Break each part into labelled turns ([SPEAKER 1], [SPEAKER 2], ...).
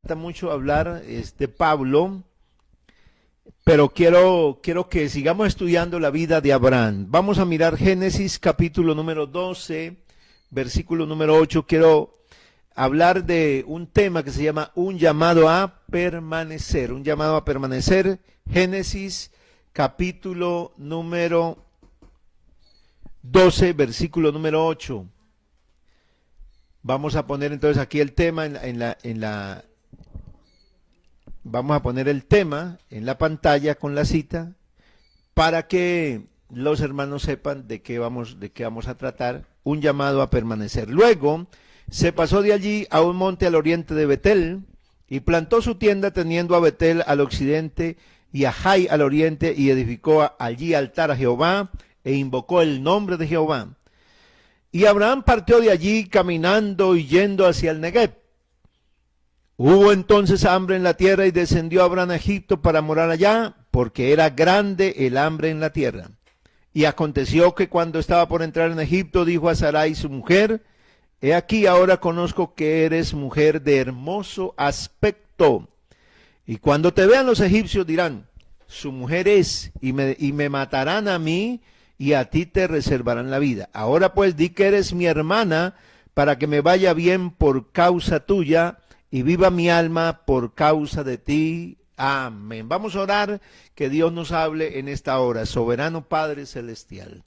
[SPEAKER 1] encanta mucho hablar de Pablo, pero quiero que sigamos estudiando la vida de Abraham. Vamos a mirar Génesis capítulo número 12, versículo número 8. Quiero hablar de un tema que se llama un llamado a permanecer, un llamado a permanecer. Génesis capítulo número 12, versículo número 8. Vamos a poner entonces aquí el tema vamos a poner el tema en la pantalla con la cita para que los hermanos sepan de qué vamos a tratar. Un llamado a permanecer. Luego se pasó de allí a un monte al oriente de Betel y plantó su tienda teniendo a Betel al occidente y a Jai al oriente, y edificó allí altar a Jehová e invocó el nombre de Jehová. Y Abraham partió de allí caminando y yendo hacia el Negev. Hubo entonces hambre en la tierra y descendió Abraham a Egipto para morar allá, porque era grande el hambre en la tierra. Y aconteció que cuando estaba por entrar en Egipto, dijo a Sarai su mujer: he aquí ahora conozco que eres mujer de hermoso aspecto. Y cuando te vean los egipcios dirán: su mujer es, y me matarán a mí, y a ti te reservarán la vida. Ahora pues di que eres mi hermana, para que me vaya bien por causa tuya, y viva mi alma por causa de ti. Amén. Vamos a orar, que Dios nos hable en esta hora. Soberano Padre Celestial,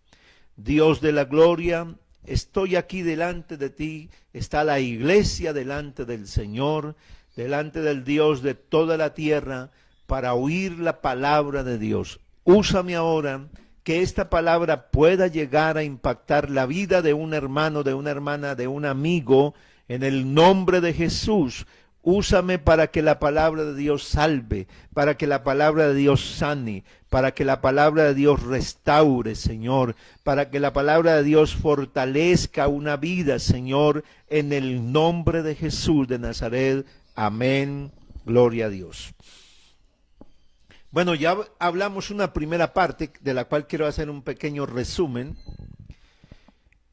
[SPEAKER 1] Dios de la gloria, estoy aquí delante de ti, está la iglesia delante del Señor, delante del Dios de toda la tierra, para oír la palabra de Dios. Úsame ahora, que esta palabra pueda llegar a impactar la vida de un hermano, de una hermana, de un amigo, en el nombre de Jesús. Úsame para que la palabra de Dios salve, para que la palabra de Dios sane, para que la palabra de Dios restaure, Señor, para que la palabra de Dios fortalezca una vida, Señor, en el nombre de Jesús de Nazaret. Amén. Gloria a Dios. Bueno, ya hablamos una primera parte de la cual quiero hacer un pequeño resumen,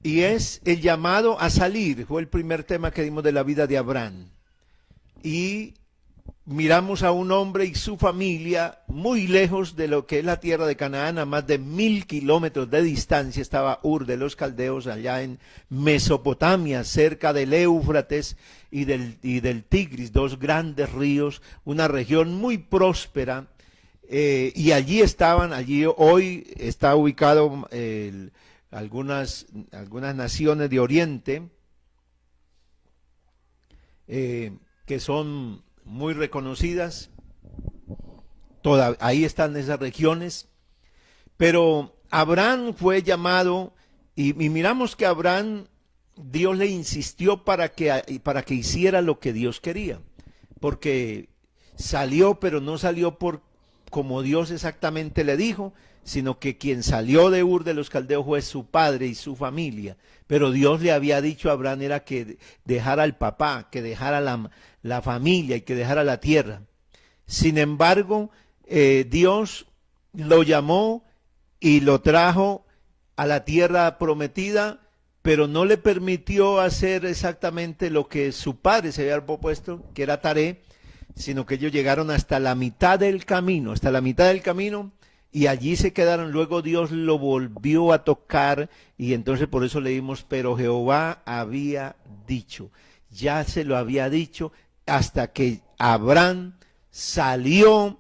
[SPEAKER 1] y es el llamado a salir. Fue el primer tema que dimos de la vida de Abraham. Y miramos a un hombre y su familia muy lejos de lo que es la tierra de Canaán, a más de 1000 kilómetros de distancia estaba Ur de los Caldeos, allá en Mesopotamia, cerca del Éufrates y del Tigris, dos grandes ríos, una región muy próspera. Y allí hoy está ubicado algunas naciones de Oriente, que son muy reconocidas. Ahí están esas regiones. Pero Abraham fue llamado, y miramos que Abraham, Dios le insistió para que hiciera lo que Dios quería, porque salió, pero no salió como Dios exactamente le dijo, sino que quien salió de Ur de los Caldeos fue su padre y su familia. Pero Dios le había dicho a Abraham era que dejara al papá, que dejara la familia y que dejara la tierra. Sin embargo, Dios lo llamó y lo trajo a la tierra prometida, pero no le permitió hacer exactamente lo que su padre se había propuesto, que era Taré, sino que ellos llegaron hasta la mitad del camino, y allí se quedaron. Luego Dios lo volvió a tocar, y entonces por eso leímos: pero Jehová había dicho. Ya se lo había dicho, hasta que Abraham salió.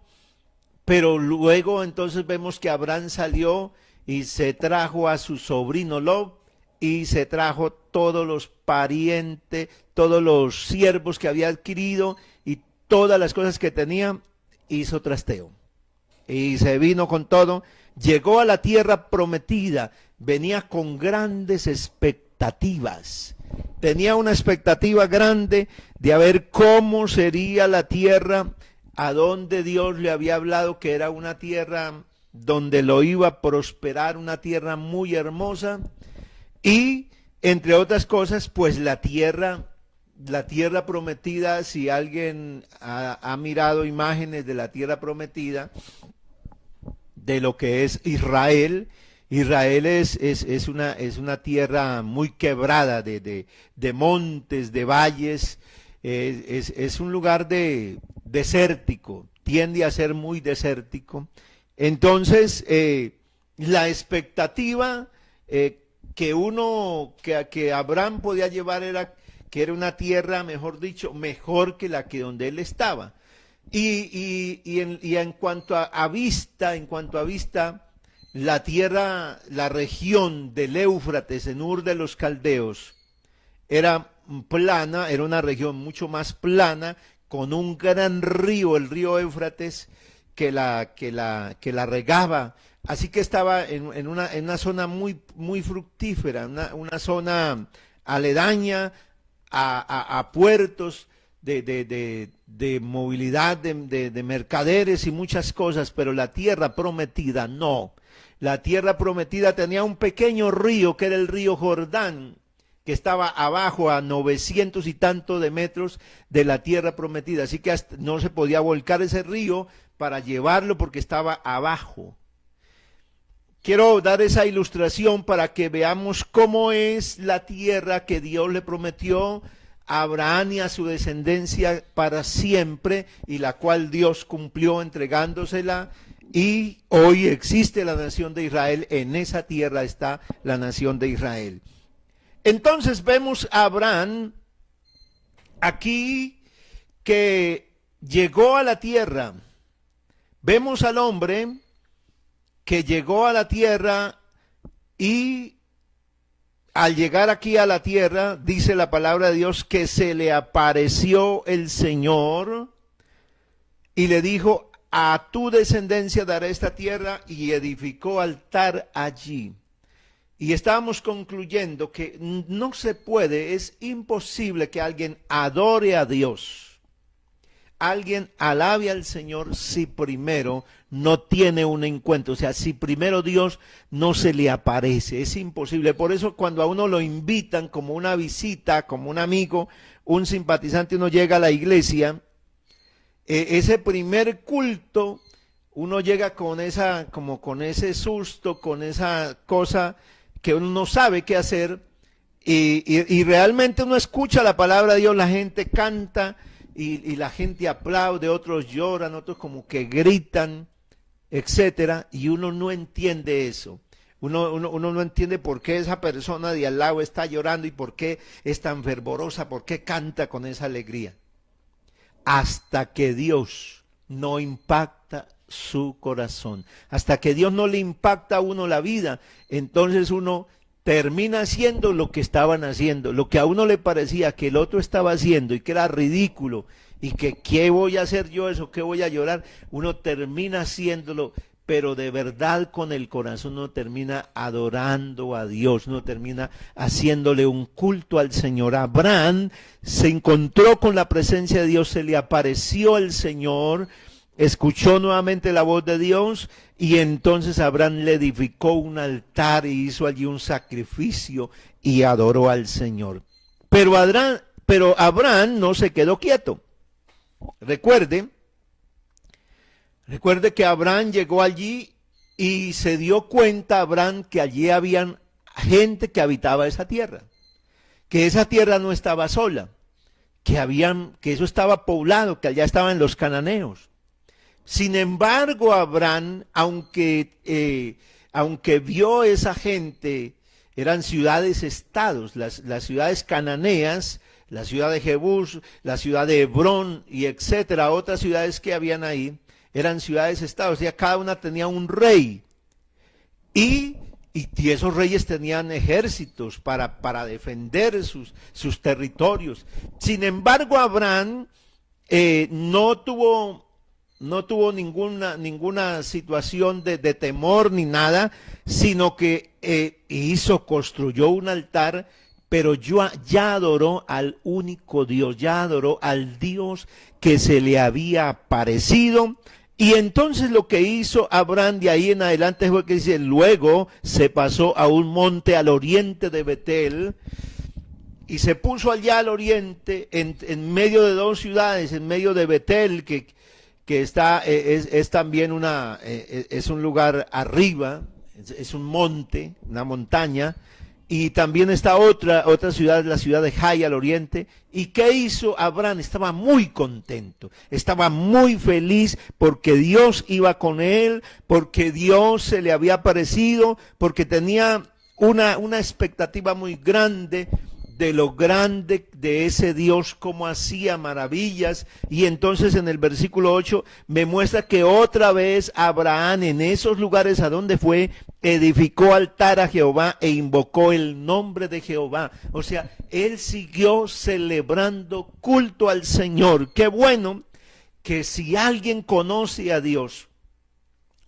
[SPEAKER 1] Pero luego entonces vemos que Abraham salió y se trajo a su sobrino Lot, y se trajo todos los parientes, todos los siervos que había adquirido, y todas las cosas que tenía. Hizo trasteo y se vino con todo. Llegó a la tierra prometida, venía con grandes expectativas. Tenía una expectativa grande de ver cómo sería la tierra a donde Dios le había hablado, que era una tierra donde lo iba a prosperar, una tierra muy hermosa. Y entre otras cosas, pues la tierra prometida, si alguien ha mirado imágenes de la tierra prometida, de lo que es Israel es una tierra muy quebrada, de montes, de valles, es un lugar desértico, tiende a ser muy desértico. Entonces, la expectativa que Abraham podía llevar era que era una tierra, mejor dicho, mejor que la que donde él estaba. Y en cuanto a vista, la tierra, la región del Éufrates, en Ur de los Caldeos, era plana, era una región mucho más plana, con un gran río, el río Éufrates, que la regaba. Así que estaba en una zona muy fructífera, una zona aledaña a puertos de movilidad, de mercaderes y muchas cosas, pero la tierra prometida no. La tierra prometida tenía un pequeño río, que era el río Jordán, que estaba abajo a 900 y tanto de metros de la tierra prometida. Así que no se podía volcar ese río para llevarlo porque estaba abajo. Quiero dar esa ilustración para que veamos cómo es la tierra que Dios le prometió a Abraham y a su descendencia para siempre, y la cual Dios cumplió entregándosela, y hoy existe la nación de Israel. En esa tierra está la nación de Israel. Entonces vemos a Abraham aquí que llegó a la tierra. Vemos al hombre que llegó a la tierra, y al llegar aquí a la tierra, dice la palabra de Dios que se le apareció el Señor y le dijo: a tu descendencia daré esta tierra, y edificó altar allí. Y estábamos concluyendo que no se puede, es imposible que alguien adore a Dios, alguien alabe al Señor, si primero no tiene un encuentro. O sea, si primero Dios no se le aparece, es imposible. Por eso cuando a uno lo invitan como una visita, como un amigo, un simpatizante, uno llega a la iglesia, ese primer culto, uno llega con ese susto, con esa cosa que uno no sabe qué hacer, y realmente uno escucha la palabra de Dios, la gente canta, y la gente aplaude, otros lloran, otros como que gritan, etcétera, y uno no entiende eso. Uno no entiende por qué esa persona de al lado está llorando y por qué es tan fervorosa, por qué canta con esa alegría. Hasta que Dios no impacta su corazón, hasta que Dios no le impacta a uno la vida, entonces uno termina haciendo lo que estaban haciendo, lo que a uno le parecía que el otro estaba haciendo y que era ridículo, y que ¿qué voy a hacer yo eso? ¿Qué voy a llorar? Uno termina haciéndolo, pero de verdad con el corazón. Uno termina adorando a Dios, uno termina haciéndole un culto al Señor. Abraham se encontró con la presencia de Dios, se le apareció el Señor, escuchó nuevamente la voz de Dios, y entonces Abraham le edificó un altar y hizo allí un sacrificio y adoró al Señor. Pero Abraham no se quedó quieto. Recuerde que Abraham llegó allí y se dio cuenta Abraham que allí habían gente que habitaba esa tierra, que esa tierra no estaba sola, que eso estaba poblado, que allá estaban los cananeos. Sin embargo, Abraham, aunque vio esa gente, eran ciudades-estados, las ciudades cananeas, la ciudad de Jebús, la ciudad de Hebrón y etcétera, otras ciudades que habían ahí, eran ciudades-estados, ya cada una tenía un rey, y esos reyes tenían ejércitos para defender sus territorios. Sin embargo, Abraham no tuvo ninguna situación de temor ni nada, sino que construyó un altar, pero ya adoró al único Dios, ya adoró al Dios que se le había aparecido. Y entonces lo que hizo Abraham de ahí en adelante fue que dice: luego se pasó a un monte al oriente de Betel, y se puso allá al oriente, en medio de dos ciudades, en medio de Betel, que está, es también es un lugar arriba, es un monte, una montaña, y también está otra ciudad, la ciudad de Jai al oriente. ¿Y qué hizo Abraham? Estaba muy contento, estaba muy feliz porque Dios iba con él, porque Dios se le había aparecido, porque tenía una expectativa muy grande de lo grande de ese Dios, cómo hacía maravillas. Y entonces en el versículo 8 me muestra que otra vez Abraham en esos lugares a donde fue, edificó altar a Jehová e invocó el nombre de Jehová. O sea, él siguió celebrando culto al Señor. Qué bueno que si alguien conoce a Dios,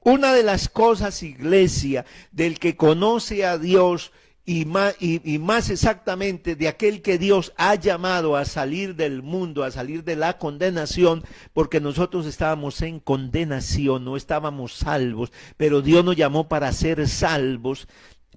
[SPEAKER 1] una de las cosas, iglesia, del que conoce a Dios, y más exactamente de aquel que Dios ha llamado a salir del mundo, a salir de la condenación, porque nosotros estábamos en condenación, no estábamos salvos, pero Dios nos llamó para ser salvos.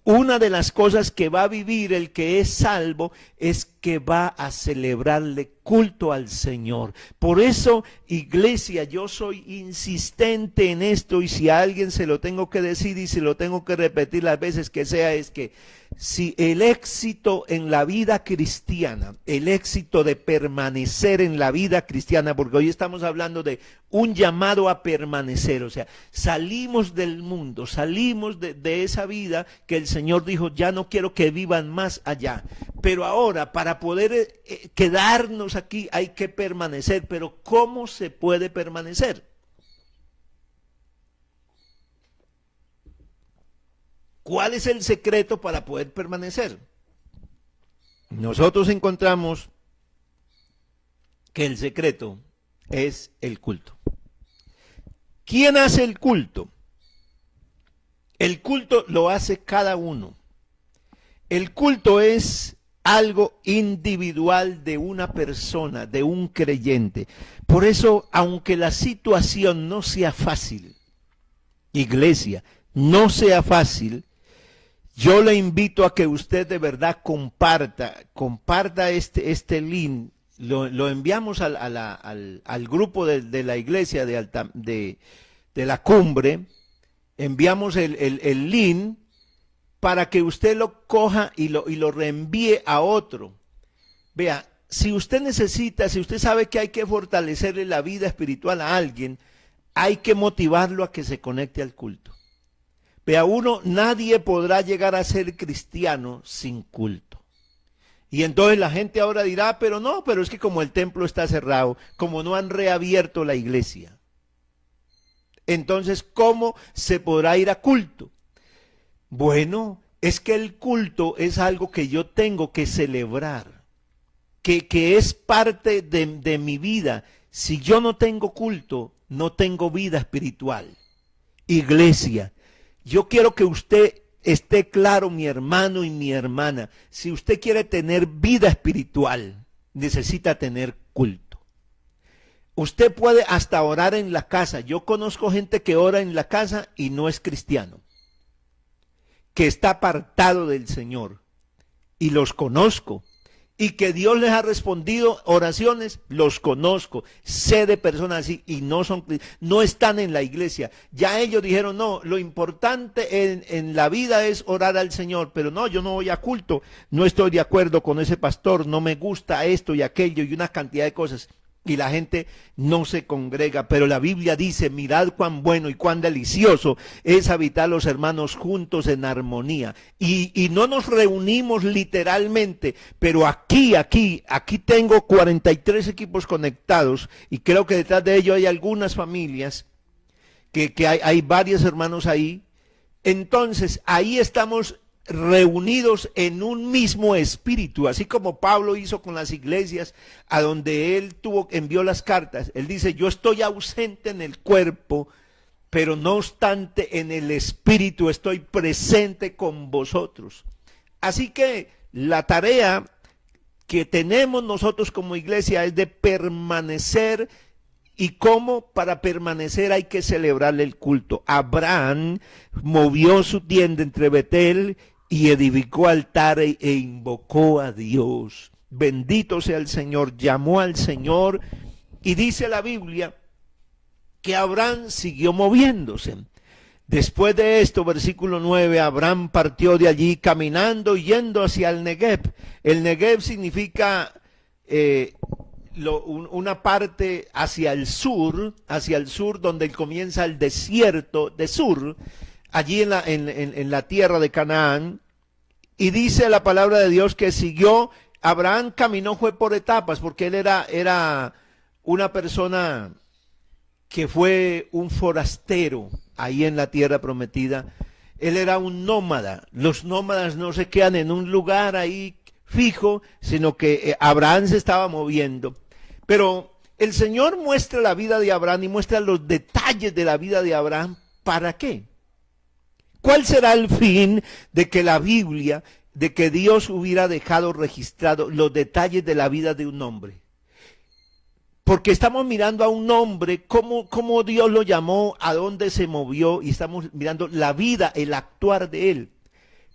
[SPEAKER 1] Una de las cosas que va a vivir el que es salvo es que va a celebrarle culto al Señor. Por eso, iglesia, yo soy insistente en esto, y si a alguien se lo tengo que decir y se lo tengo que repetir las veces que sea, es que si el éxito en la vida cristiana, el éxito de permanecer en la vida cristiana, porque hoy estamos hablando de un llamado a permanecer, o sea, salimos del mundo, salimos de esa vida que el Señor dijo, ya no quiero que vivan más allá, pero ahora para poder quedarnos aquí hay que permanecer. Pero ¿cómo se puede permanecer? ¿Cuál es el secreto para poder permanecer? Nosotros encontramos que el secreto es el culto. ¿Quién hace el culto? El culto lo hace cada uno. El culto es algo individual de una persona, de un creyente. Por eso, aunque la situación no sea fácil, iglesia, no sea fácil, yo le invito a que usted de verdad comparta este link. Lo enviamos al grupo de la iglesia de la cumbre. Enviamos el link para que usted lo coja y lo reenvíe a otro. Vea, si usted necesita, si usted sabe que hay que fortalecerle la vida espiritual a alguien, hay que motivarlo a que se conecte al culto. Vea, nadie podrá llegar a ser cristiano sin culto. Y entonces la gente ahora dirá, pero es que como el templo está cerrado, como no han reabierto la iglesia, entonces ¿cómo se podrá ir a culto? Bueno, es que el culto es algo que yo tengo que celebrar, que es parte de mi vida. Si yo no tengo culto, no tengo vida espiritual. Iglesia, yo quiero que usted esté claro, mi hermano y mi hermana, si usted quiere tener vida espiritual, necesita tener culto. Usted puede hasta orar en la casa. Yo conozco gente que ora en la casa y no es cristiano, que está apartado del Señor, y los conozco. Y que Dios les ha respondido oraciones, los conozco, sé de personas así y no están en la iglesia. Ya ellos dijeron, no, lo importante en la vida es orar al Señor, pero no, yo no voy a culto, no estoy de acuerdo con ese pastor, no me gusta esto y aquello y una cantidad de cosas. Y la gente no se congrega, pero la Biblia dice, mirad cuán bueno y cuán delicioso es habitar los hermanos juntos en armonía. Y no nos reunimos literalmente, pero aquí tengo 43 equipos conectados, y creo que detrás de ello hay algunas familias, que hay varios hermanos ahí. Entonces, ahí estamos reunidos en un mismo espíritu, así como Pablo hizo con las iglesias a donde él envió las cartas. Él dice, yo estoy ausente en el cuerpo, pero no obstante en el espíritu estoy presente con vosotros. Así que la tarea que tenemos nosotros como iglesia es de permanecer. ¿Y cómo? Para permanecer hay que celebrarle el culto. Abraham movió su tienda entre Betel y edificó altar e invocó a Dios. Bendito sea el Señor, llamó al Señor, y dice la Biblia que Abraham siguió moviéndose. Después de esto, versículo 9, Abraham partió de allí caminando y yendo hacia el Negev. El Negev significa una parte hacia el sur donde comienza el desierto de Sur, allí en la tierra de Canaán. Y dice la palabra de Dios que siguió, Abraham caminó, fue por etapas, porque él era una persona que fue un forastero ahí en la tierra prometida. Él era un nómada. Los nómadas no se quedan en un lugar ahí fijo, sino que Abraham se estaba moviendo. Pero el Señor muestra la vida de Abraham y muestra los detalles de la vida de Abraham. ¿Para qué? ¿Cuál será el fin de que la Biblia, de que Dios hubiera dejado registrado los detalles de la vida de un hombre? Porque estamos mirando a un hombre, cómo Dios lo llamó, a dónde se movió, y estamos mirando la vida, el actuar de él.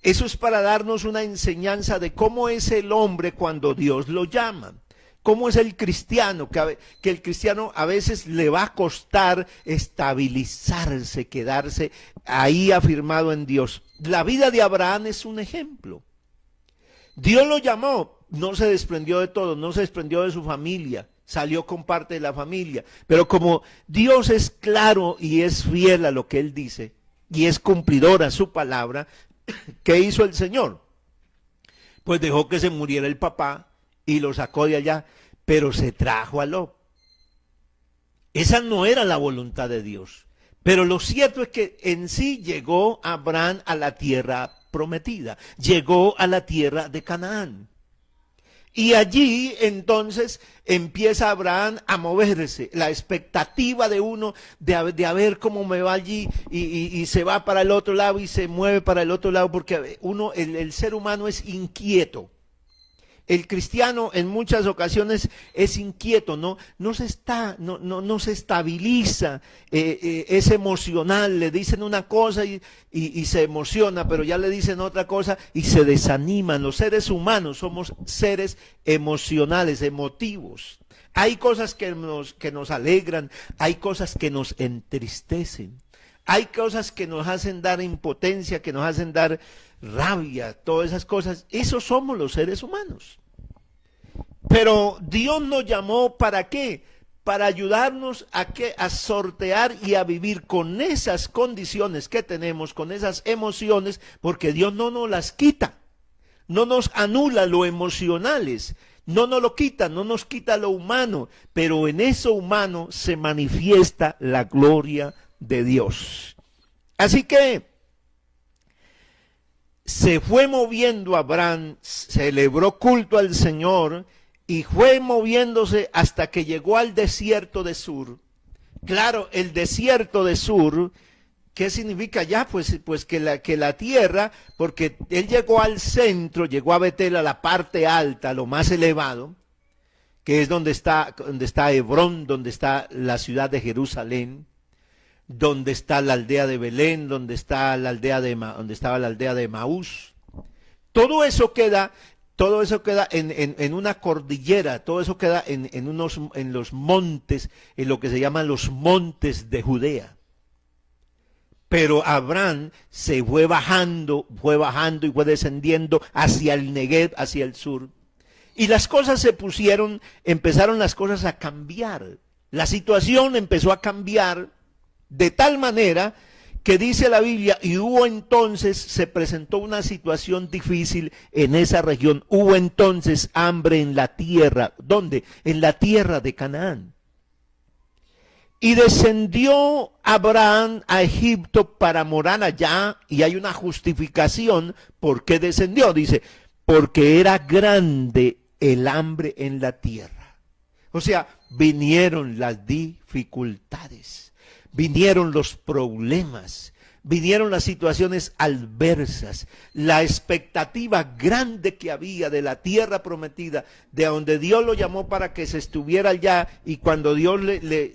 [SPEAKER 1] Eso es para darnos una enseñanza de cómo es el hombre cuando Dios lo llama. ¿Cómo es el cristiano? Que el cristiano a veces le va a costar estabilizarse, quedarse ahí afirmado en Dios. La vida de Abraham es un ejemplo. Dios lo llamó, no se desprendió de todo, no se desprendió de su familia, salió con parte de la familia. Pero como Dios es claro y es fiel a lo que Él dice, y es cumplidor a su palabra, ¿qué hizo el Señor? Pues dejó que se muriera el papá y lo sacó de allá, pero se trajo a Lot. Esa no era la voluntad de Dios. Pero lo cierto es que en sí llegó Abraham a la tierra prometida, llegó a la tierra de Canaán. Y allí entonces empieza Abraham a moverse, la expectativa de uno de a ver cómo me va allí y se va para el otro lado y se mueve para el otro lado, porque el ser humano es inquieto. El cristiano en muchas ocasiones es inquieto, no se estabiliza, es emocional, le dicen una cosa y se emociona, pero ya le dicen otra cosa y se desaniman. Los seres humanos somos seres emocionales, emotivos. Hay cosas que nos alegran, hay cosas que nos entristecen. Hay cosas que nos hacen dar impotencia, que nos hacen dar rabia, todas esas cosas. Esos somos los seres humanos. Pero Dios nos llamó ¿para qué? Para ayudarnos a sortear y a vivir con esas condiciones que tenemos, con esas emociones, porque Dios no nos las quita. No nos anula lo emocionales, no nos lo quita, no nos quita lo humano, pero en eso humano se manifiesta la gloria de Dios. Así que se fue moviendo Abraham, celebró culto al Señor y fue moviéndose hasta que llegó al desierto de Sur. Claro, el desierto de Sur, ¿qué significa ya? Pues que la tierra, porque él llegó al centro, llegó a Betel, a la parte alta, lo más elevado, que es donde está Hebrón, donde está la ciudad de Jerusalén, donde está la aldea de Belén, donde estaba la aldea de Maús. Todo eso queda en una cordillera, todo eso queda en los montes, en lo que se llaman los montes de Judea. Pero Abraham se fue bajando y fue descendiendo hacia el Negev, hacia el sur. Y las cosas empezaron las cosas a cambiar. La situación empezó a cambiar de tal manera que dice la Biblia, y se presentó una situación difícil en esa región. Hubo entonces hambre en la tierra. ¿Dónde? En la tierra de Canaán. Y descendió Abraham a Egipto para morar allá, y hay una justificación por qué descendió. Dice, porque era grande el hambre en la tierra. O sea, vinieron las dificultades, vinieron los problemas, vinieron las situaciones adversas, la expectativa grande que había de la tierra prometida, de donde Dios lo llamó para que se estuviera allá, y cuando Dios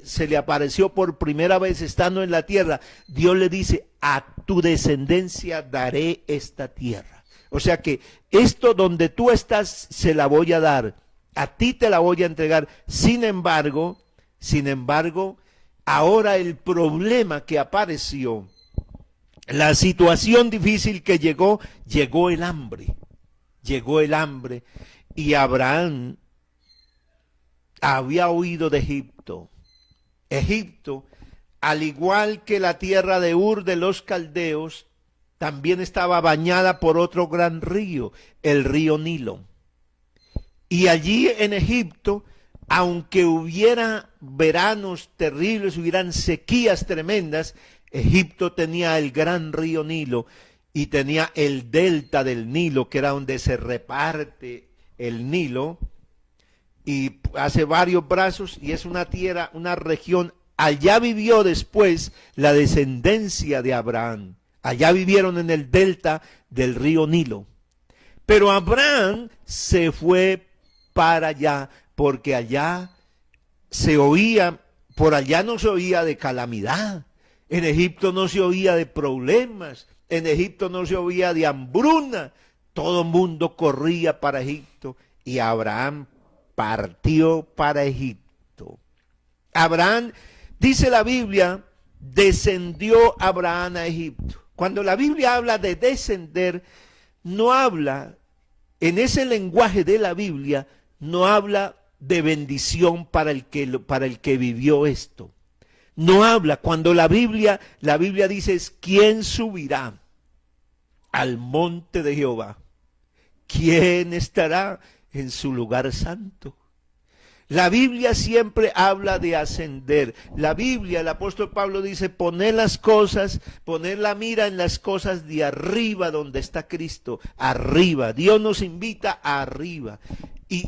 [SPEAKER 1] se le apareció por primera vez estando en la tierra, Dios le dice, a tu descendencia daré esta tierra. O sea que esto donde tú estás se la voy a dar, a ti te la voy a entregar. Sin embargo, ahora el problema que apareció la situación difícil que llegó el hambre. Llegó el hambre y Abraham había huido de Egipto. Egipto, al igual que la tierra de Ur de los Caldeos, también estaba bañada por otro gran río, el río Nilo. Y allí en Egipto, aunque hubiera veranos terribles, hubieran sequías tremendas, Egipto tenía el gran río Nilo y tenía el delta del Nilo, que era donde se reparte el Nilo, y hace varios brazos, y es una tierra, una región. Allá vivió después la descendencia de Abraham. Allá vivieron en el delta del río Nilo. Pero Abraham se fue para allá, porque allá se oía, por allá no se oía de calamidad. En Egipto no se oía de problemas. En Egipto no se oía de hambruna. Todo el mundo corría para Egipto y Abraham partió para Egipto. Abraham, dice la Biblia, descendió Abraham a Egipto. Cuando la Biblia habla de descender, no habla, en ese lenguaje de la Biblia, no habla de bendición para el que vivió esto. No habla, cuando la Biblia dice, ¿quién subirá al monte de Jehová? ¿Quién estará en su lugar santo? La Biblia siempre habla de ascender. La Biblia, el apóstol Pablo dice, poner la mira en las cosas de arriba, donde está Cristo, arriba. Dios nos invita a arriba. ¿Y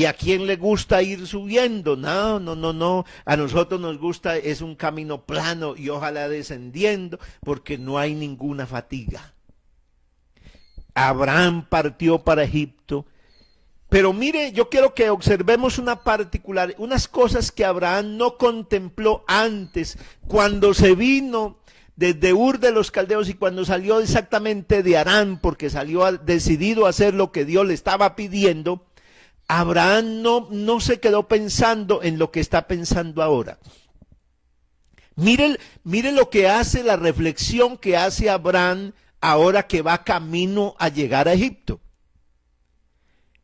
[SPEAKER 1] a quién le gusta ir subiendo? No. A nosotros nos gusta, es un camino plano y ojalá descendiendo, porque no hay ninguna fatiga. Abraham partió para Egipto. Pero mire, yo quiero que observemos unas cosas que Abraham no contempló antes, cuando se vino desde Ur de los Caldeos y cuando salió exactamente de Harán, porque salió decidido a hacer lo que Dios le estaba pidiendo. Abraham no se quedó pensando en lo que está pensando ahora. Mire lo que hace, la reflexión que hace Abraham ahora que va camino a llegar a Egipto.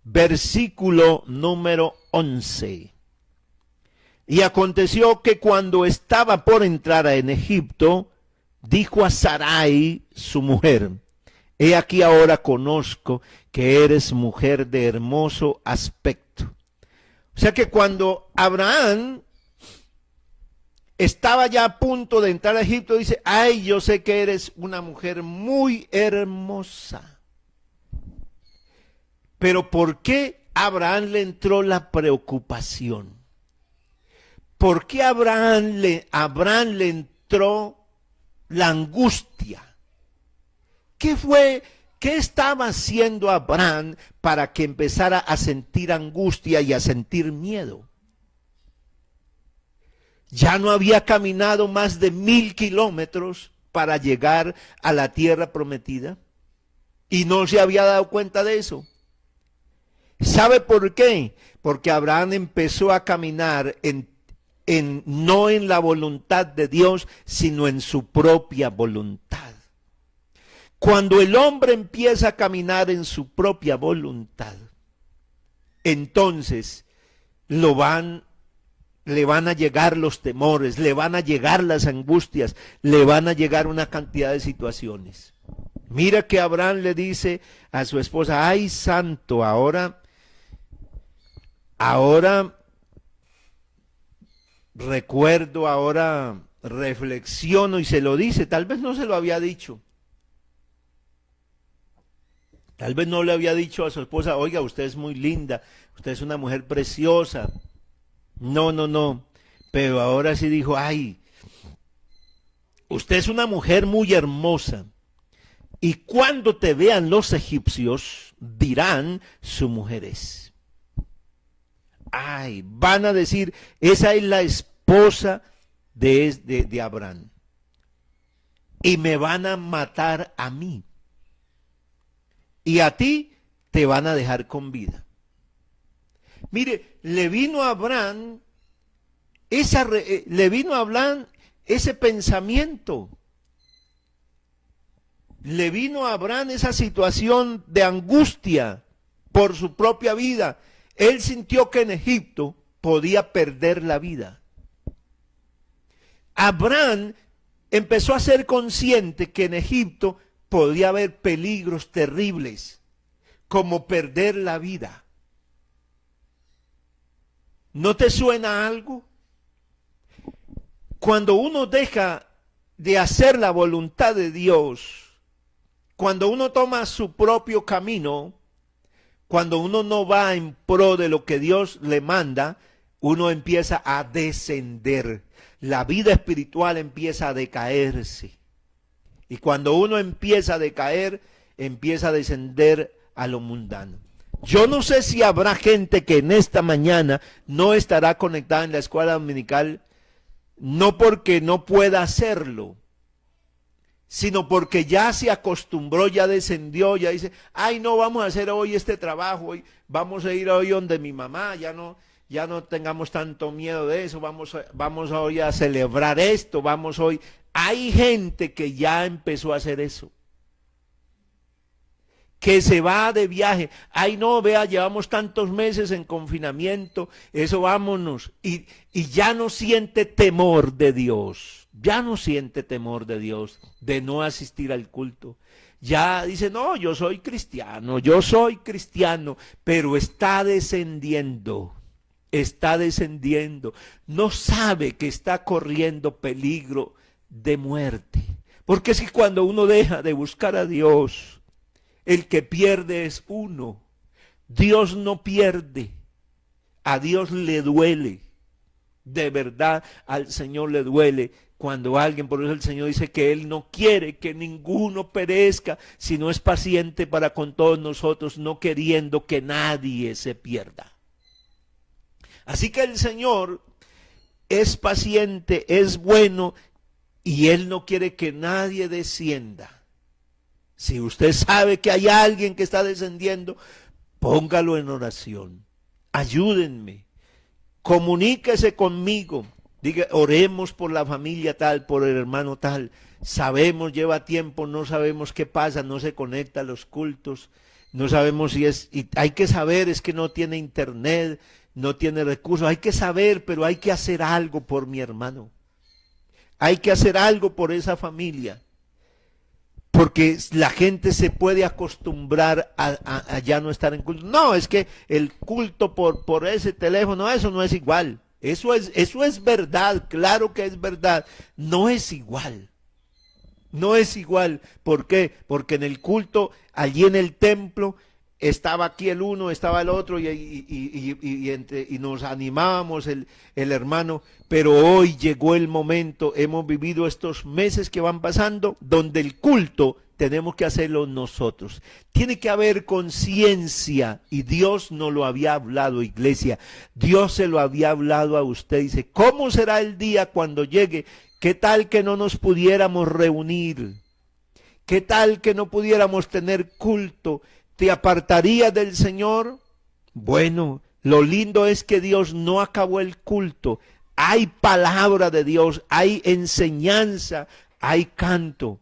[SPEAKER 1] Versículo número 11. Y aconteció que cuando estaba por entrar en Egipto, dijo a Sarai, su mujer, he aquí ahora conozco que eres mujer de hermoso aspecto. O sea que cuando Abraham estaba ya a punto de entrar a Egipto, dice, ay, yo sé que eres una mujer muy hermosa. Pero ¿por qué Abraham le entró la preocupación? ¿Por qué Abraham le entró la angustia? ¿Qué estaba haciendo Abraham para que empezara a sentir angustia y a sentir miedo? Ya no había caminado más de 1000 kilómetros para llegar a la tierra prometida y no se había dado cuenta de eso. ¿Sabe por qué? Porque Abraham empezó a caminar no en la voluntad de Dios, sino en su propia voluntad. Cuando el hombre empieza a caminar en su propia voluntad, entonces le van a llegar los temores, le van a llegar las angustias, le van a llegar una cantidad de situaciones. Mira que Abraham le dice a su esposa, ay santo, ahora recuerdo, ahora reflexiono, y se lo dice, tal vez no se lo había dicho. Tal vez no le había dicho a su esposa, oiga, usted es muy linda, usted es una mujer preciosa. No. Pero ahora sí dijo, ay, usted es una mujer muy hermosa. Y cuando te vean los egipcios, dirán, su mujer es. Ay, van a decir, esa es la esposa de Abraham. Y me van a matar a mí. Y a ti te van a dejar con vida. Mire, le vino a Abraham ese pensamiento. Le vino a Abraham esa situación de angustia por su propia vida. Él sintió que en Egipto podía perder la vida. Abraham empezó a ser consciente que en Egipto podía haber peligros terribles, como perder la vida. ¿No te suena algo? Cuando uno deja de hacer la voluntad de Dios, cuando uno toma su propio camino, cuando uno no va en pro de lo que Dios le manda, uno empieza a descender. La vida espiritual empieza a decaerse. Y cuando uno empieza a decaer, empieza a descender a lo mundano. Yo no sé si habrá gente que en esta mañana no estará conectada en la escuela dominical, no porque no pueda hacerlo, sino porque ya se acostumbró, ya descendió, ya dice, ay no, vamos a hacer hoy este trabajo, hoy vamos a ir hoy donde mi mamá, ya no tengamos tanto miedo de eso, vamos hoy a celebrar esto, vamos hoy. Hay gente que ya empezó a hacer eso, que se va de viaje, ay no, vea, llevamos tantos meses en confinamiento, eso vámonos, y ya no siente temor de Dios, ya no siente temor de Dios, de no asistir al culto. Ya dice, no, yo soy cristiano, pero está descendiendo, no sabe que está corriendo peligro de muerte, porque es que cuando uno deja de buscar a Dios, el que pierde es uno. Dios no pierde, a Dios le duele, de verdad al Señor le duele cuando alguien, por eso el Señor dice que Él no quiere que ninguno perezca, sino es paciente para con todos nosotros, no queriendo que nadie se pierda. Así que el Señor es paciente, es bueno, y Él no quiere que nadie descienda. Si usted sabe que hay alguien que está descendiendo, póngalo en oración. Ayúdenme. Comuníquese conmigo. Diga, oremos por la familia tal, por el hermano tal. Sabemos, lleva tiempo, no sabemos qué pasa, no se conecta a los cultos. No sabemos si es, y hay que saber, es que no tiene internet, no tiene recursos. Hay que saber, pero hay que hacer algo por mi hermano. Hay que hacer algo por esa familia. Porque la gente se puede acostumbrar a ya no estar en culto. No, es que el culto por ese teléfono, eso no es igual. Eso es verdad, claro que es verdad. No es igual. No es igual. ¿Por qué? Porque en el culto, allí en el templo, estaba aquí el uno, estaba el otro y nos animábamos el hermano, pero hoy llegó el momento, hemos vivido estos meses que van pasando, donde el culto tenemos que hacerlo nosotros. Tiene que haber conciencia, y Dios nos lo había hablado, iglesia, Dios se lo había hablado a usted. Dice, ¿cómo será el día cuando llegue? ¿Qué tal que no nos pudiéramos reunir? ¿Qué tal que no pudiéramos tener culto? ¿Te apartarías del Señor? Bueno, lo lindo es que Dios no acabó el culto. Hay palabra de Dios, hay enseñanza, hay canto.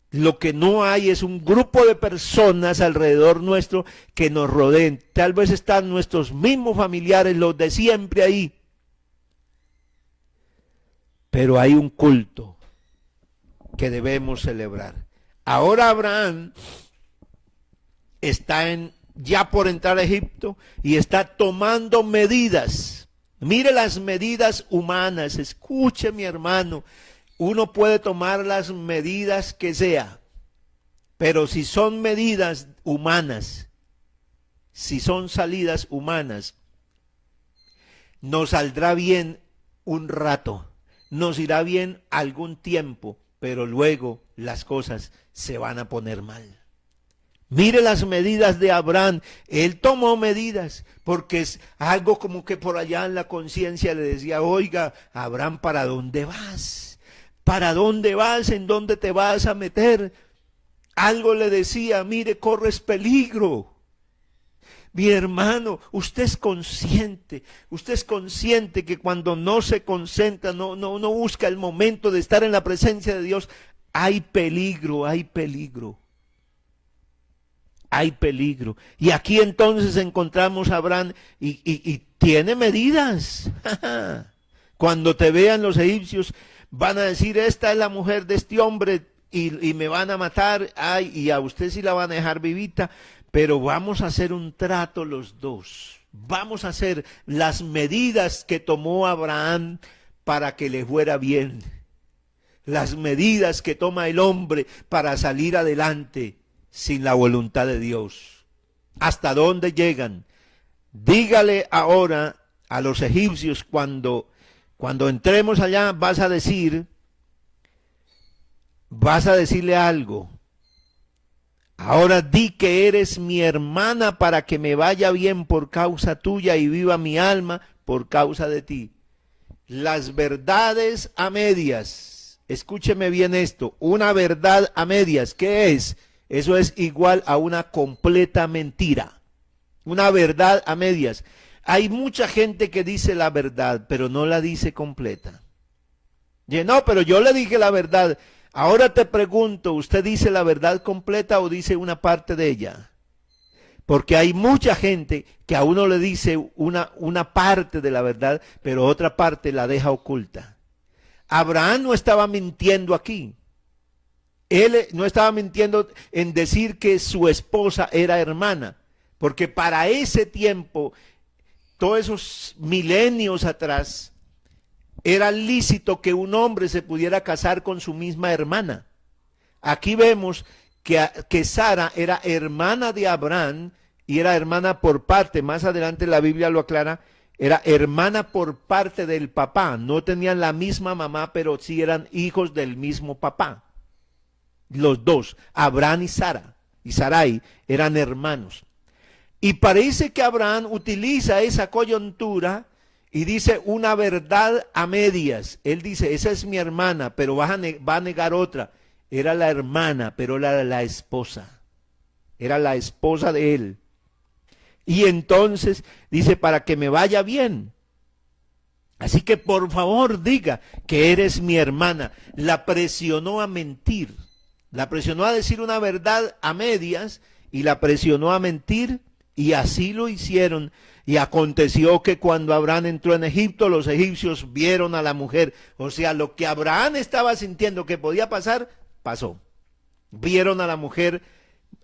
[SPEAKER 1] Lo que no hay es un grupo de personas alrededor nuestro que nos rodeen. Tal vez están nuestros mismos familiares, los de siempre ahí. Pero hay un culto que debemos celebrar. Ahora Abraham está ya por entrar a Egipto y está tomando medidas. Mire las medidas humanas. Escuche, mi hermano, uno puede tomar las medidas que sea, pero si son medidas humanas, si son salidas humanas, nos saldrá bien un rato, nos irá bien algún tiempo, pero luego las cosas se van a poner mal. Mire las medidas de Abraham. Él tomó medidas porque es algo como que por allá en la conciencia le decía, oiga, Abraham, ¿para dónde vas? ¿Para dónde vas? ¿En dónde te vas a meter? Algo le decía, mire, corres peligro. Mi hermano, usted es consciente que cuando no se concentra, no busca el momento de estar en la presencia de Dios, hay peligro, hay peligro. hay peligro. Y aquí entonces encontramos a Abraham y tiene medidas. Cuando te vean los egipcios, van a decir, esta es la mujer de este hombre y me van a matar, ay, y a usted sí la van a dejar vivita, pero vamos a hacer un trato los dos. Vamos a hacer las medidas que tomó Abraham para que le fuera bien. Las medidas que toma el hombre para salir adelante sin la voluntad de Dios. ¿Hasta dónde llegan? Dígale ahora a los egipcios cuando entremos allá vas a decirle algo. Ahora di que eres mi hermana para que me vaya bien por causa tuya y viva mi alma por causa de ti. Las verdades a medias. Escúcheme bien esto. Una verdad a medias. ¿Qué es? Eso es igual a una completa mentira. Una verdad a medias. Hay mucha gente que dice la verdad, pero no la dice completa. Y no, pero yo le dije la verdad. Ahora te pregunto, ¿usted dice la verdad completa o dice una parte de ella? Porque hay mucha gente que a uno le dice una parte de la verdad, pero otra parte la deja oculta. Abraham no estaba mintiendo aquí. Él no estaba mintiendo en decir que su esposa era hermana, porque para ese tiempo, todos esos milenios atrás, era lícito que un hombre se pudiera casar con su misma hermana. Aquí vemos que Sara era hermana de Abraham y era hermana por parte, más adelante la Biblia lo aclara, era hermana por parte del papá. No tenían la misma mamá, pero sí eran hijos del mismo papá. Los dos, Abraham y Sara, y Sarai, eran hermanos. Y parece que Abraham utiliza esa coyuntura y dice una verdad a medias. Él dice, esa es mi hermana, pero va a negar otra. Era la hermana, pero era la esposa. Era la esposa de él. Y entonces dice, para que me vaya bien. Así que por favor diga que eres mi hermana. La presionó a mentir. La presionó a decir una verdad a medias y la presionó a mentir y así lo hicieron. Y aconteció que cuando Abraham entró en Egipto, los egipcios vieron a la mujer. O sea, lo que Abraham estaba sintiendo que podía pasar, pasó. Vieron a la mujer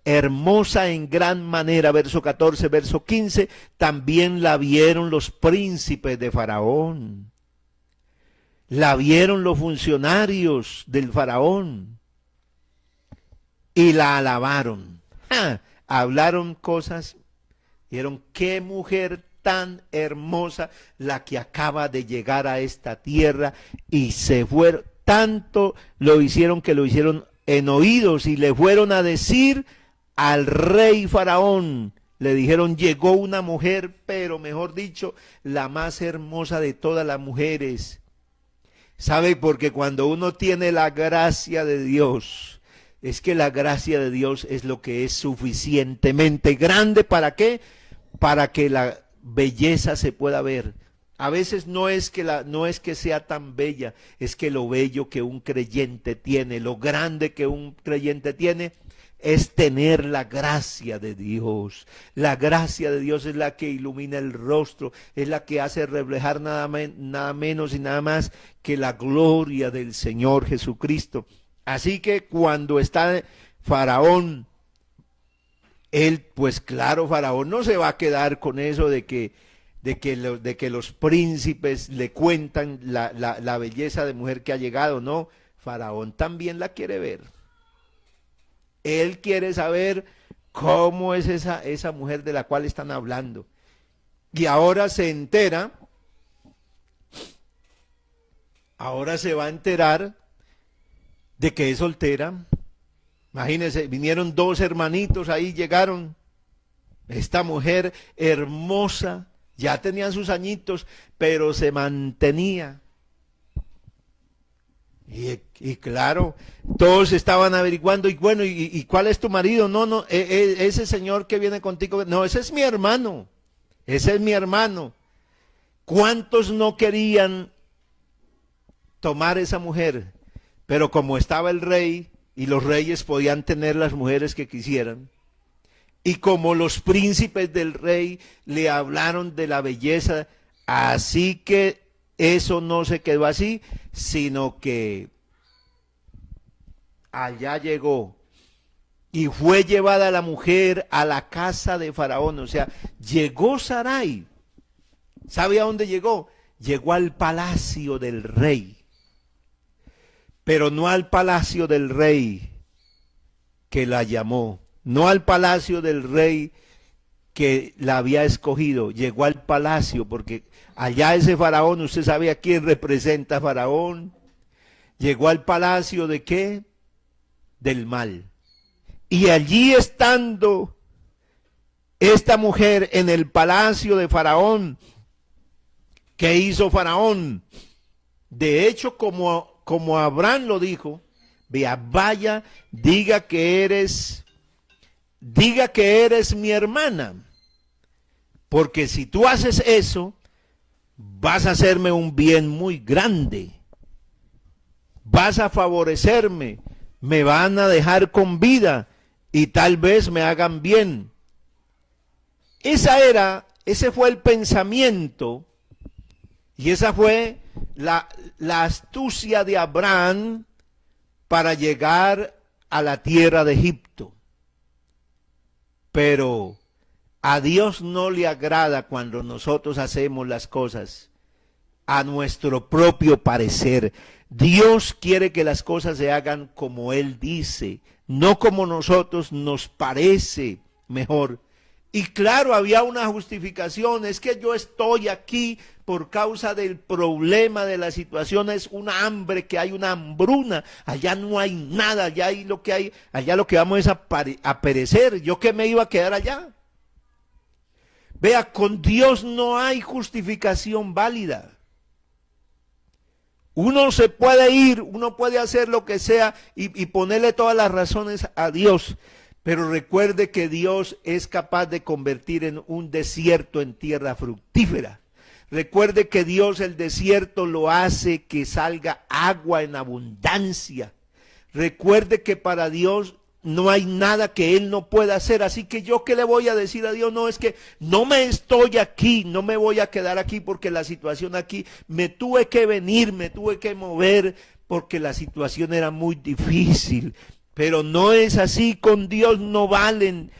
[SPEAKER 1] hermosa en gran manera, verso 14, verso 15. También la vieron los príncipes de Faraón. La vieron los funcionarios del Faraón. Y la alabaron. Hablaron cosas. Dijeron, qué mujer tan hermosa la que acaba de llegar a esta tierra. Y se fueron, tanto lo hicieron que lo hicieron en oídos y le fueron a decir al rey Faraón. Le dijeron, llegó una mujer, pero mejor dicho, la más hermosa de todas las mujeres. ¿Sabe? Porque cuando uno tiene la gracia de Dios, es que la gracia de Dios es lo que es suficientemente grande. ¿Para qué? Para que la belleza se pueda ver. A veces no es que sea tan bella, es que lo bello que un creyente tiene, lo grande que un creyente tiene, es tener la gracia de Dios. La gracia de Dios es la que ilumina el rostro, es la que hace reflejar nada menos y nada más que la gloria del Señor Jesucristo. Así que cuando está Faraón, él, pues claro, Faraón no se va a quedar con eso de que los príncipes le cuentan la belleza de mujer que ha llegado. No, Faraón también la quiere ver. Él quiere saber cómo es esa mujer de la cual están hablando. Y ahora se entera, ahora se va a enterar de que es soltera. Imagínense, vinieron dos hermanitos ahí, llegaron. Esta mujer hermosa, ya tenían sus añitos, pero se mantenía. Y claro, todos estaban averiguando, y bueno, ¿y cuál es tu marido? No, ese señor que viene contigo, no, ese es mi hermano, ese es mi hermano. ¿Cuántos no querían tomar esa mujer? Pero como estaba el rey, y los reyes podían tener las mujeres que quisieran, Y como los príncipes del rey le hablaron de la belleza, así que eso no se quedó así, sino que allá llegó y fue llevada la mujer a la casa de Faraón. O sea, llegó Sarai. ¿Sabe a dónde llegó? Llegó al palacio del rey. Pero no al palacio del rey que la llamó, no al palacio del rey que la había escogido. Llegó al palacio porque allá ese Faraón, usted sabe a quién representa a Faraón. Llegó al palacio ¿de qué? Del mal. Y allí estando esta mujer en el palacio de Faraón, ¿qué hizo Faraón? De hecho, como Abraham lo dijo, vea, vaya, diga que eres mi hermana, porque si tú haces eso, vas a hacerme un bien muy grande, vas a favorecerme, me van a dejar con vida y tal vez me hagan bien. Ese fue el pensamiento y esa fue la astucia de Abraham para llegar a la tierra de Egipto. Pero a Dios no le agrada cuando nosotros hacemos las cosas a nuestro propio parecer. Dios quiere que las cosas se hagan como Él dice, no como nosotros nos parece mejor. Y claro, había una justificación, es que yo estoy aquí por causa del problema de la situación, es una hambre, que hay una hambruna, allá no hay nada, allá hay lo que hay, allá lo que vamos es a perecer, yo que me iba a quedar allá. Vea, con Dios no hay justificación válida. Uno se puede ir, uno puede hacer lo que sea y ponerle todas las razones a Dios. Pero recuerde que Dios es capaz de convertir en un desierto en tierra fructífera. Recuerde que Dios el desierto lo hace que salga agua en abundancia. Recuerde que para Dios no hay nada que Él no pueda hacer. Así que yo, ¿qué le voy a decir a Dios? No, es que no me estoy aquí, no me voy a quedar aquí porque la situación aquí, me tuve que venir, me tuve que mover porque la situación era muy difícil. Pero no es así, con Dios no valen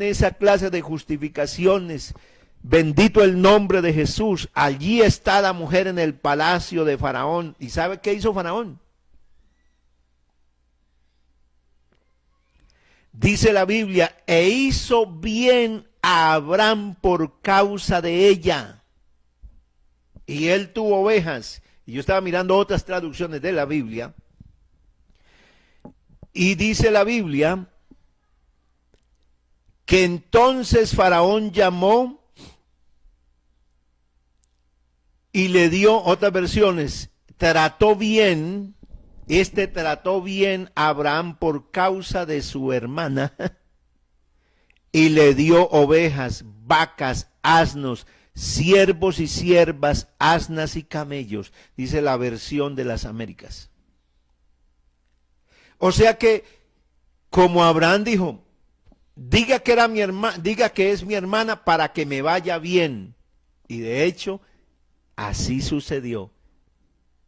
[SPEAKER 1] esa clase de justificaciones. Bendito el nombre de Jesús. Allí está la mujer en el palacio de Faraón. ¿Y sabe qué hizo Faraón? Dice la Biblia, e hizo bien a Abraham por causa de ella. Y él tuvo ovejas. Y yo estaba mirando otras traducciones de la Biblia. Y dice la Biblia que entonces Faraón llamó y le dio, otras versiones, trató bien a Abraham por causa de su hermana y le dio ovejas, vacas, asnos, siervos y siervas, asnas y camellos, dice la versión de las Américas. O sea que, como Abraham dijo, diga que era mi hermana, diga que es mi hermana para que me vaya bien. Y de hecho, así sucedió.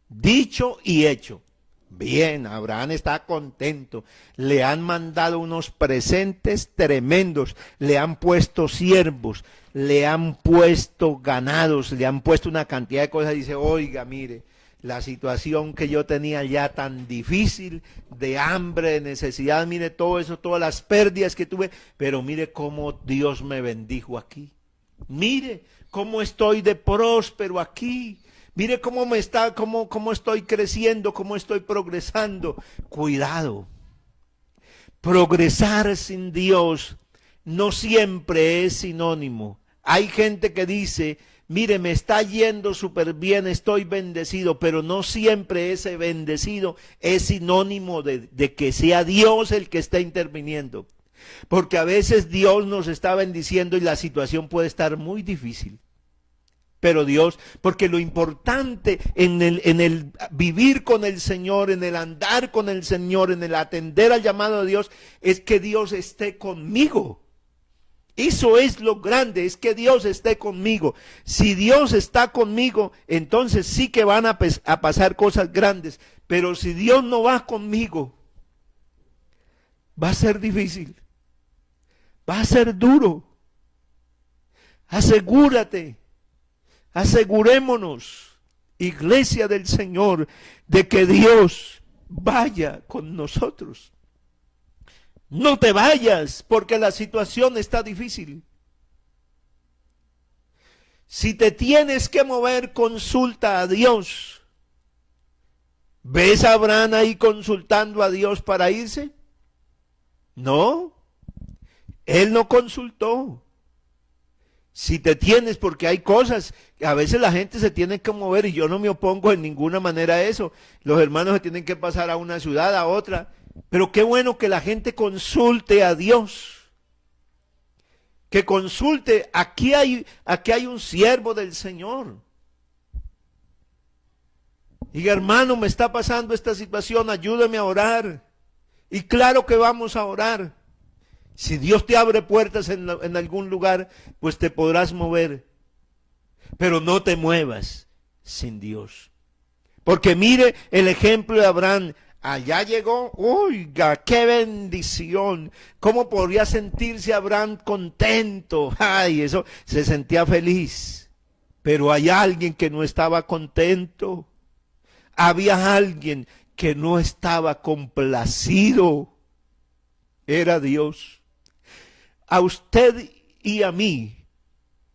[SPEAKER 1] Dicho y hecho. Bien, Abraham está contento. Le han mandado unos presentes tremendos. Le han puesto siervos, le han puesto ganados, le han puesto una cantidad de cosas. Dice, oiga, mire, la situación que yo tenía ya tan difícil, de hambre, de necesidad, mire todo eso, todas las pérdidas que tuve, pero mire cómo Dios me bendijo aquí. Mire cómo estoy de próspero aquí. Mire cómo estoy creciendo, cómo estoy progresando. Cuidado. Progresar sin Dios no siempre es sinónimo. Hay gente que dice, mire, me está yendo súper bien, estoy bendecido, pero no siempre ese bendecido es sinónimo de que sea Dios el que está interviniendo. Porque a veces Dios nos está bendiciendo y la situación puede estar muy difícil. Pero Dios, porque lo importante en el vivir con el Señor, en el andar con el Señor, en el atender al llamado de Dios, es que Dios esté conmigo. Eso es lo grande, es que Dios esté conmigo. Si Dios está conmigo, entonces sí que van a pasar cosas grandes. Pero si Dios no va conmigo, va a ser difícil. Va a ser duro. Asegúrate, asegurémonos, Iglesia del Señor, de que Dios vaya con nosotros. No te vayas porque la situación está difícil. Si te tienes que mover, consulta a Dios. ¿Ves a Abraham ahí consultando a Dios para irse? No, él no consultó. Si te tienes, porque hay cosas, a veces la gente se tiene que mover y yo no me opongo en ninguna manera a eso. Los hermanos se tienen que pasar a una ciudad, a otra. Pero qué bueno que la gente consulte a Dios. Que consulte, aquí hay un siervo del Señor. Y hermano, me está pasando esta situación, ayúdame a orar. Y claro que vamos a orar. Si Dios te abre puertas en algún lugar, pues te podrás mover. Pero no te muevas sin Dios. Porque mire el ejemplo de Abraham. Allá llegó, oiga, qué bendición. ¿Cómo podría sentirse Abraham contento? Ay, eso, se sentía feliz. Pero hay alguien que no estaba contento. Había alguien que no estaba complacido. Era Dios. A usted y a mí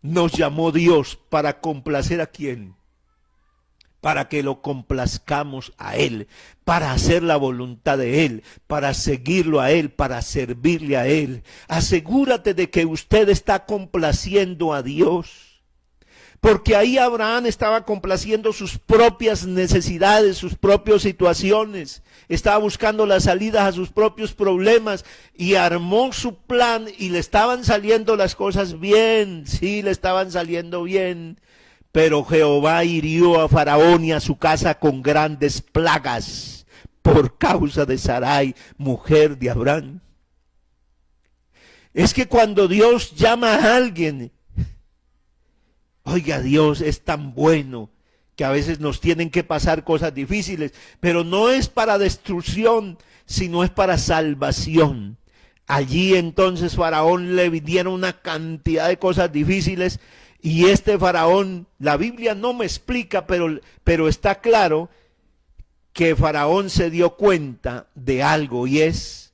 [SPEAKER 1] nos llamó Dios para complacer a quién. Para que lo complazcamos a Él, para hacer la voluntad de Él, para seguirlo a Él, para servirle a Él. Asegúrate de que usted está complaciendo a Dios. Porque ahí Abraham estaba complaciendo sus propias necesidades, sus propias situaciones. Estaba buscando las salidas a sus propios problemas y armó su plan y le estaban saliendo las cosas bien. Sí, le estaban saliendo bien. Pero Jehová hirió a Faraón y a su casa con grandes plagas por causa de Sarai, mujer de Abraham. Es que cuando Dios llama a alguien, oiga, Dios es tan bueno que a veces nos tienen que pasar cosas difíciles, pero no es para destrucción, sino es para salvación. Allí entonces Faraón le dieron una cantidad de cosas difíciles. Y este Faraón, la Biblia no me explica, pero está claro que Faraón se dio cuenta de algo y es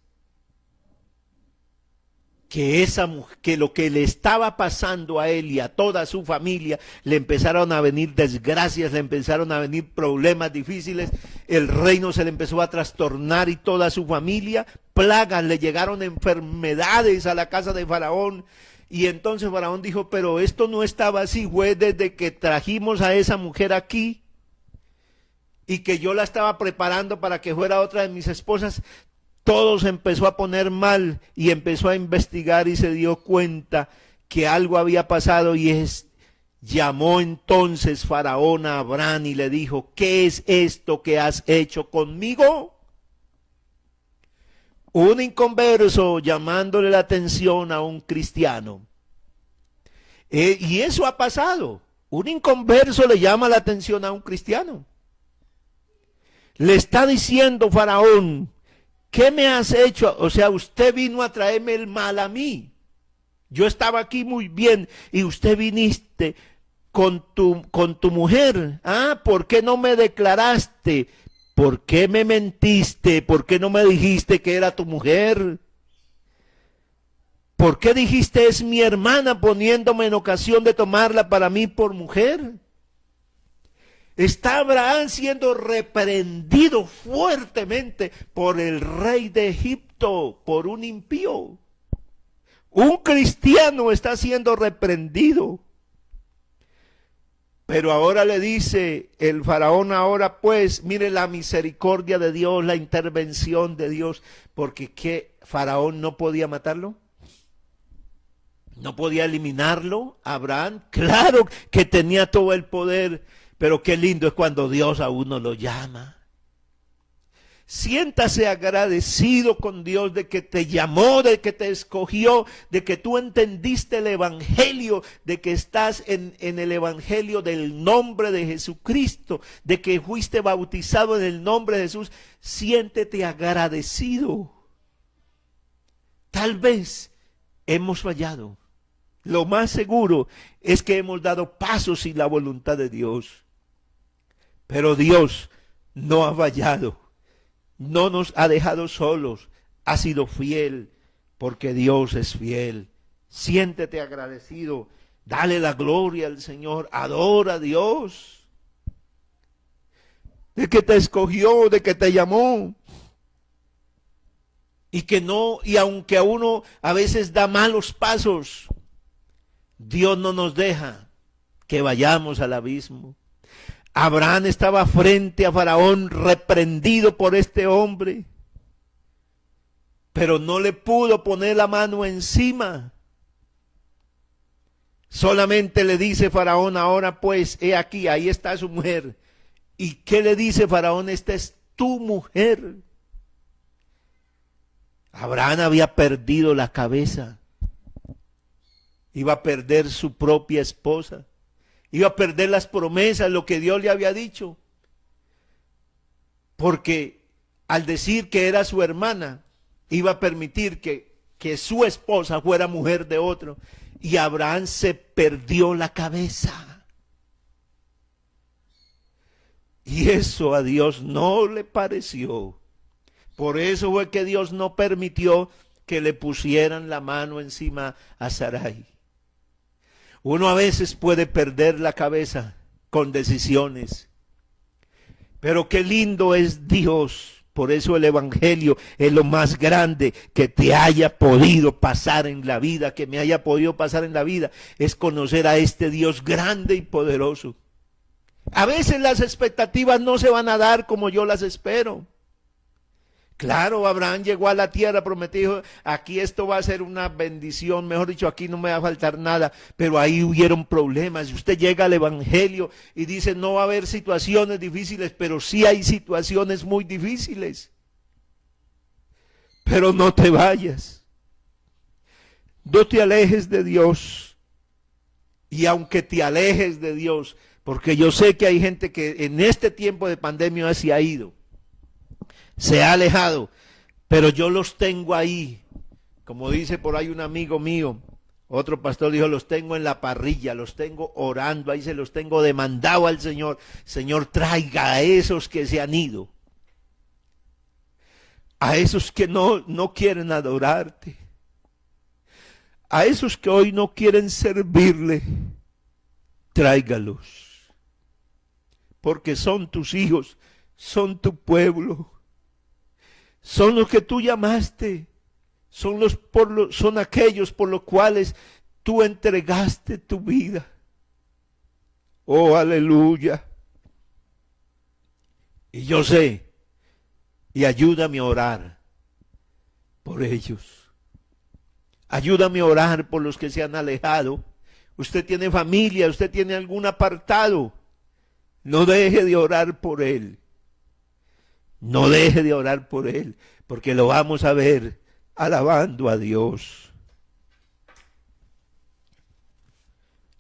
[SPEAKER 1] que lo que le estaba pasando a él y a toda su familia, le empezaron a venir desgracias, le empezaron a venir problemas difíciles, el reino se le empezó a trastornar y toda su familia, plagas, le llegaron enfermedades a la casa de Faraón. Y entonces Faraón dijo, pero esto no estaba así, fue desde que trajimos a esa mujer aquí y que yo la estaba preparando para que fuera otra de mis esposas. Todo se empezó a poner mal y empezó a investigar y se dio cuenta que algo había pasado llamó entonces Faraón a Abraham y le dijo, ¿qué es esto que has hecho conmigo? Un inconverso llamándole la atención a un cristiano. Y eso ha pasado. Un inconverso le llama la atención a un cristiano. Le está diciendo Faraón, ¿qué me has hecho? O sea, usted vino a traerme el mal a mí. Yo estaba aquí muy bien y usted viniste con tu mujer. ¿Por qué no me declaraste? ¿Por qué me mentiste? ¿Por qué no me dijiste que era tu mujer? ¿Por qué dijiste es mi hermana poniéndome en ocasión de tomarla para mí por mujer? Está Abraham siendo reprendido fuertemente por el rey de Egipto, por un impío. Un cristiano está siendo reprendido. Pero ahora le dice el faraón, ahora pues, mire la misericordia de Dios, la intervención de Dios, porque ¿qué? ¿Faraón no podía matarlo? ¿No podía eliminarlo? Abraham, claro que tenía todo el poder, pero qué lindo es cuando Dios a uno lo llama. Siéntase agradecido con Dios de que te llamó, de que te escogió, de que tú entendiste el evangelio, de que estás en el evangelio del nombre de Jesucristo, de que fuiste bautizado en el nombre de Jesús. Siéntete agradecido. Tal vez hemos fallado. Lo más seguro es que hemos dado pasos sin la voluntad de Dios. Pero Dios no ha fallado. No nos ha dejado solos, ha sido fiel, porque Dios es fiel. Siéntete agradecido, dale la gloria al Señor, adora a Dios, de que te escogió, de que te llamó, y aunque a uno a veces da malos pasos, Dios no nos deja que vayamos al abismo. Abraham estaba frente a Faraón, reprendido por este hombre, pero no le pudo poner la mano encima. Solamente le dice Faraón: ahora pues, he aquí, ahí está su mujer. ¿Y qué le dice Faraón? Esta es tu mujer. Abraham había perdido la cabeza. Iba a perder su propia esposa. Iba a perder las promesas, lo que Dios le había dicho. Porque al decir que era su hermana, iba a permitir que su esposa fuera mujer de otro. Y Abraham se perdió la cabeza. Y eso a Dios no le pareció. Por eso fue que Dios no permitió que le pusieran la mano encima a Sarai. Uno a veces puede perder la cabeza con decisiones, pero qué lindo es Dios. Por eso el evangelio es lo más grande que te haya podido pasar en la vida, que me haya podido pasar en la vida, es conocer a este Dios grande y poderoso. A veces las expectativas no se van a dar como yo las espero. Claro, Abraham llegó a la tierra prometida, aquí esto va a ser una bendición, mejor dicho, aquí no me va a faltar nada, pero ahí hubieron problemas. Y usted llega al evangelio y dice: no va a haber situaciones difíciles, pero sí hay situaciones muy difíciles. Pero no te vayas, no te alejes de Dios. Y aunque te alejes de Dios, porque yo sé que hay gente que en este tiempo de pandemia se ha ido, se ha alejado, pero yo los tengo ahí. Como dice por ahí un amigo mío, otro pastor dijo: los tengo en la parrilla, los tengo orando, ahí se los tengo demandado al Señor. Señor, traiga a esos que se han ido, a esos que no quieren adorarte, a esos que hoy no quieren servirle, tráigalos, porque son tus hijos, son tu pueblo. Son los que tú llamaste, son aquellos por los cuales tú entregaste tu vida. Oh, aleluya. Y yo sé, y ayúdame a orar por ellos. Ayúdame a orar por los que se han alejado. Usted tiene familia, usted tiene algún apartado. No deje de orar por él. No deje de orar por él, porque lo vamos a ver alabando a Dios.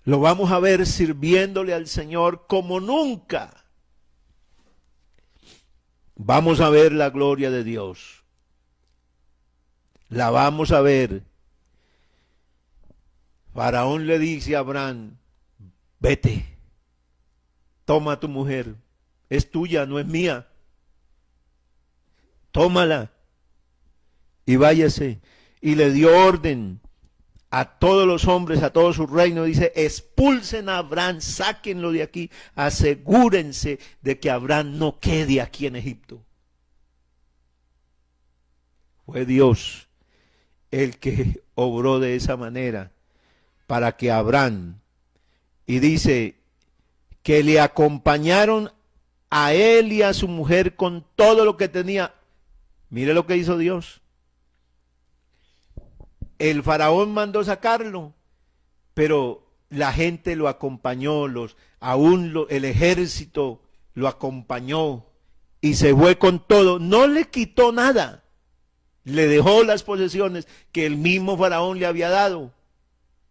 [SPEAKER 1] Lo vamos a ver sirviéndole al Señor como nunca. Vamos a ver la gloria de Dios. La vamos a ver. Faraón le dice a Abraham: vete, toma a tu mujer, es tuya, no es mía. Tómala y váyase. Y le dio orden a todos los hombres, a todo su reino. Dice: expulsen a Abraham, sáquenlo de aquí, asegúrense de que Abraham no quede aquí en Egipto. Fue Dios el que obró de esa manera para que Abraham, y dice que le acompañaron a él y a su mujer con todo lo que tenía. Mire lo que hizo Dios. El faraón mandó sacarlo, pero la gente lo acompañó, el ejército lo acompañó y se fue con todo. No le quitó nada. Le dejó las posesiones que el mismo faraón le había dado.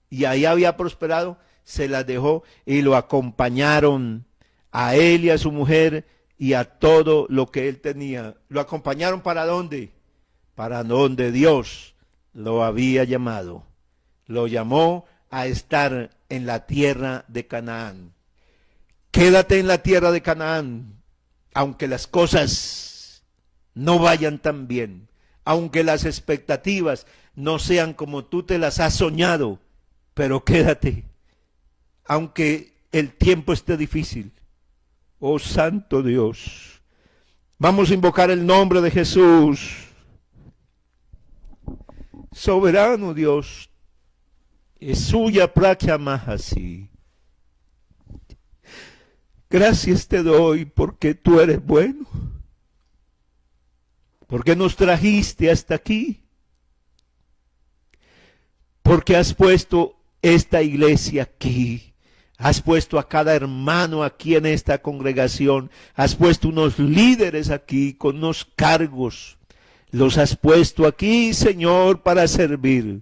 [SPEAKER 1] Y ahí había prosperado, se las dejó y lo acompañaron a él y a su mujer y a todo lo que él tenía. ¿Lo acompañaron para dónde? Para donde Dios lo había llamado. Lo llamó a estar en la tierra de Canaán. Quédate en la tierra de Canaán, aunque las cosas no vayan tan bien, aunque las expectativas no sean como tú te las has soñado, pero quédate, aunque el tiempo esté difícil. Oh Santo Dios, vamos a invocar el nombre de Jesús. Soberano Dios, es suya prakia mahasi. Gracias te doy porque tú eres bueno, porque nos trajiste hasta aquí, porque has puesto esta iglesia aquí, has puesto a cada hermano aquí en esta congregación, has puesto unos líderes aquí con unos cargos, los has puesto aquí, Señor, para servir.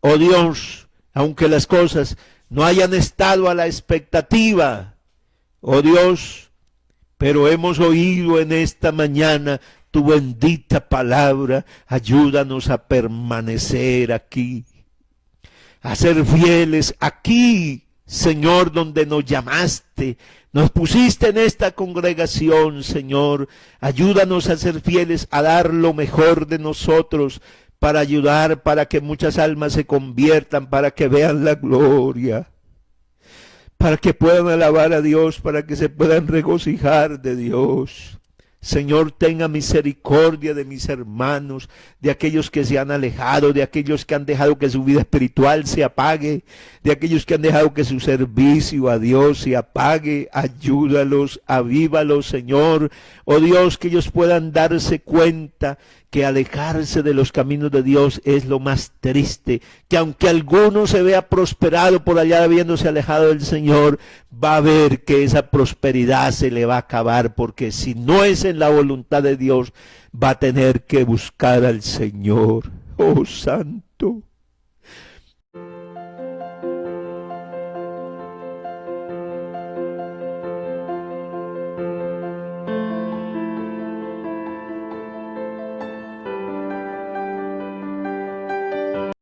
[SPEAKER 1] Oh Dios, aunque las cosas no hayan estado a la expectativa, oh Dios, pero hemos oído en esta mañana tu bendita palabra. Ayúdanos a permanecer aquí, a ser fieles aquí, Señor, donde nos llamaste, nos pusiste en esta congregación, Señor. Ayúdanos a ser fieles, a dar lo mejor de nosotros para ayudar, para que muchas almas se conviertan, para que vean la gloria, para que puedan alabar a Dios, para que se puedan regocijar de Dios. Señor, tenga misericordia de mis hermanos, de aquellos que se han alejado, de aquellos que han dejado que su vida espiritual se apague, de aquellos que han dejado que su servicio a Dios se apague. Ayúdalos, avívalos, Señor. Oh Dios, que ellos puedan darse cuenta que alejarse de los caminos de Dios es lo más triste, que aunque alguno se vea prosperado por allá habiéndose alejado del Señor, va a ver que esa prosperidad se le va a acabar, porque si no es en la voluntad de Dios, va a tener que buscar al Señor. Oh Santo,